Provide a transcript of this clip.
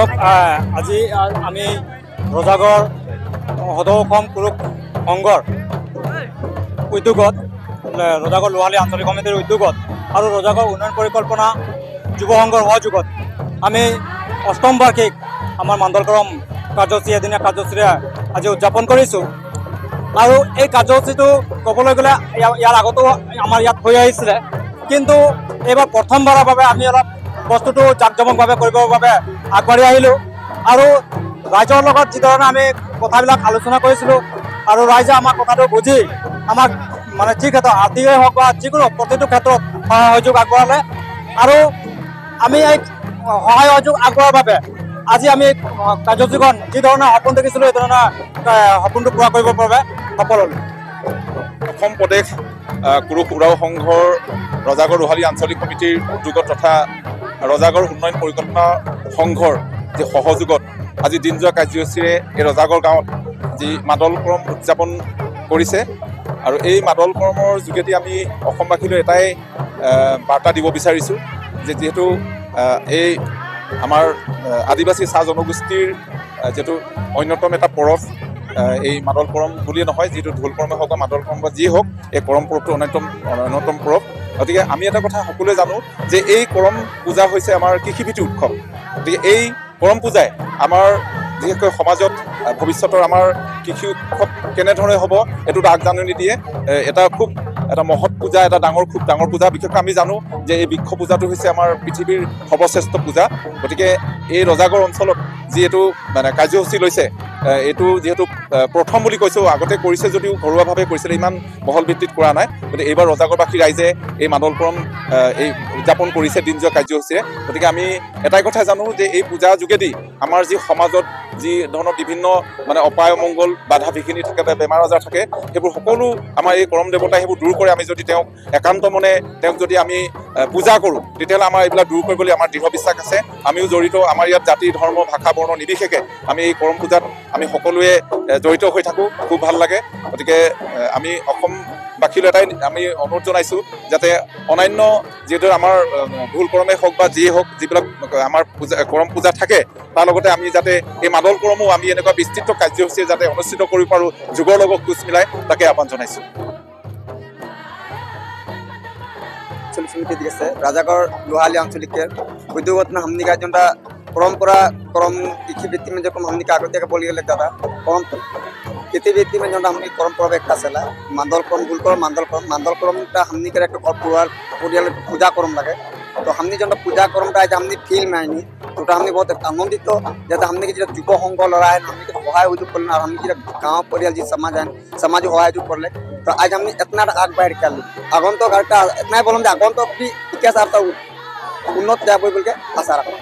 চাওক আজি আমি ৰজাগড় সদৌ অসম পুৰুষ সংঘৰ উদ্যোগত ৰজাগড় লোহালী আঞ্চলিক সমিতিৰ উদ্যোগত আৰু ৰজাগড় উন্নয়ন পৰিকল্পনা যুৱ সংঘৰ সহযোগত আমি অষ্টম বাৰ্ষিক আমাৰ মাণ্ডলকৰম কাৰ্যসূচী এদিনীয়া কাৰ্যসূচীৰে আজি উদযাপন কৰিছোঁ। আৰু এই কাৰ্যসূচীটো ক'বলৈ গ'লে ইয়াৰ আগতো আমাৰ ইয়াত হৈ আহিছিলে, কিন্তু এইবাৰ প্ৰথমবাৰৰ বাবে আমি অলপ বস্তুটো জাকজমকভাৱে কৰিবৰ বাবে আগবাঢ়ি আহিলোঁ। আৰু ৰাইজৰ লগত যিধৰণে আমি কথাবিলাক আলোচনা কৰিছিলোঁ আৰু ৰাইজে আমাৰ কথাটো বুজি আমাক মানে যি ক্ষেত্ৰত আৰ্থিকেই হওক বা যিকোনো প্ৰতিটো ক্ষেত্ৰত সহায় সহযোগ আগবঢ়ালে। আৰু আমি এই সহায় সহযোগ আগবঢ়োৱাৰ বাবে আজি আমি কাৰ্যসূচীখন যি ধৰণৰ সপোন দেখিছিলোঁ এই ধৰণৰ সপোনটো পূৰা কৰিবৰ বাবে সফল হ'লোঁ। অসম প্ৰদেশ পুৰুষ উৰাও সংঘৰ ৰজাগড় লোহালী আঞ্চলিক সমিতিৰ উদ্যোগত তথা ৰজাগড় উন্নয়ন পৰিকল্পনা সংঘৰ যি সহযোগত আজি দিনজোৰা কাৰ্যসূচীৰে এই ৰজাগড় গাঁৱত যি মাদলকৰম উদযাপন কৰিছে। আৰু এই মাদলকৰমৰ যোগেদি আমি অসমবাসীলৈ এটাই বাৰ্তা দিব বিচাৰিছোঁ যে যিহেতু এই আমাৰ আদিবাসী চাহ জনগোষ্ঠীৰ যিহেতু অন্যতম এটা পৰৱ এই মাদলকৰম বুলিয়ে নহয়, যিটো ঢোল কৰমেই হওক বা মাদলকৰম বা যিয়ে হওক এই কৰম পৰৱটো অন্যতম পৰৱ। গতিকে আমি এটা কথা সকলোৱে জানো যে এই কৰম পূজা হৈছে আমাৰ কৃষিভিত্তিক উৎসৱ। গতিকে এই কৰম পূজাই আমাৰ বিশেষকৈ সমাজত ভৱিষ্যতৰ আমাৰ কৃষি উৎসৱ কেনেধৰণে হ'ব এইটোত আগজাননী দিয়ে। এটা মহৎ পূজা, এটা খুব ডাঙৰ পূজা। বিশেষকৈ আমি জানো যে এই বৃক্ষ পূজাটো হৈছে আমাৰ পৃথিৱীৰ সৰ্বশ্ৰেষ্ঠ পূজা। গতিকে এই ৰজাগড় অঞ্চলত যি এইটো মানে কাৰ্যসূচী লৈছে, এইটো যিহেতু প্ৰথম বুলি কৈছোঁ, আগতে কৰিছে যদিও ঘৰুৱাভাৱে কৰিছিলে, ইমান বহল ভিত্তিত কৰা নাই। গতিকে এইবাৰ ৰজাগড়বাসী ৰাইজে এই মাদলকৰম এই উদযাপন কৰিছে দিনজোৰা কাৰ্যসূচীৰে। গতিকে আমি এটাই কথা জানো যে এই পূজাৰ যোগেদি আমাৰ যি সমাজত যি ধৰণৰ বিভিন্ন মানে অপায় অমংগল বাধা বিঘিনি থাকে বা বেমাৰ আজাৰ থাকে, সেইবোৰ সকলো আমাৰ এই কৰম দেৱতাই সেইবোৰ দূৰ কৰে। আমি যদি তেওঁক একান্ত মনে তেওঁক যদি আমি পূজা কৰোঁ, তেতিয়াহ'লে আমাৰ এইবিলাক দূৰ কৰিবলৈ আমাৰ দৃঢ় বিশ্বাস আছে। আমিও জড়িত, আমাৰ ইয়াত জাতি ধৰ্ম ভাষা বৰ্ণ নিৰ্বিশেষে আমি এই কৰম পূজাত আমি সকলোৱে জড়িত হৈ থাকোঁ, খুব ভাল লাগে। গতিকে আমি অসমবাসীলৈ এটাই আমি অনুৰোধ জনাইছোঁ যাতে অন্যান্য যিদৰে আমাৰ ঢোল কৰমেই হওক বা যিয়ে হওক যিবিলাক আমাৰ কৰম পূজা থাকে, তাৰ লগতে আমি যাতে এই মাদলকৰমো আমি এনেকুৱা বিস্তৃত কাৰ্যসূচী যাতে অনুষ্ঠিত কৰিব পাৰোঁ যুগৰ লগত খোজ মিলাই, তাকে আহ্বান জনাইছোঁ। समिति दिखे राजागढ़ लोहाली आंचलिकेर उद्योगत में हमनी का जोटा परंपरा करम कृषिवृत्ति में जो हमनी का आगत बोली गए दादा करम कृषिवृत्ति में जोटा हमनी परंपरा एक खासेला मांदलकरम गुलकरम मांदलकरमटा हमनी के एक पूजा करम लगे। तो हमनी जो पूजा करमटा आज हमनी फील में आईनी तो हमनी बहुत आनंदित जाते हमनी के युव संघ लड़ा है हमनी के सहाय उजुग कर हमनी के गाँव परियाल जी समाज है समाज सहाय उजुग कर तो आज हमनी इतना आग बढ़ के आगंतुक इतना बोलूँ आगंतुक भी इतिहास उन्नत जाए बोल के आशा रखा।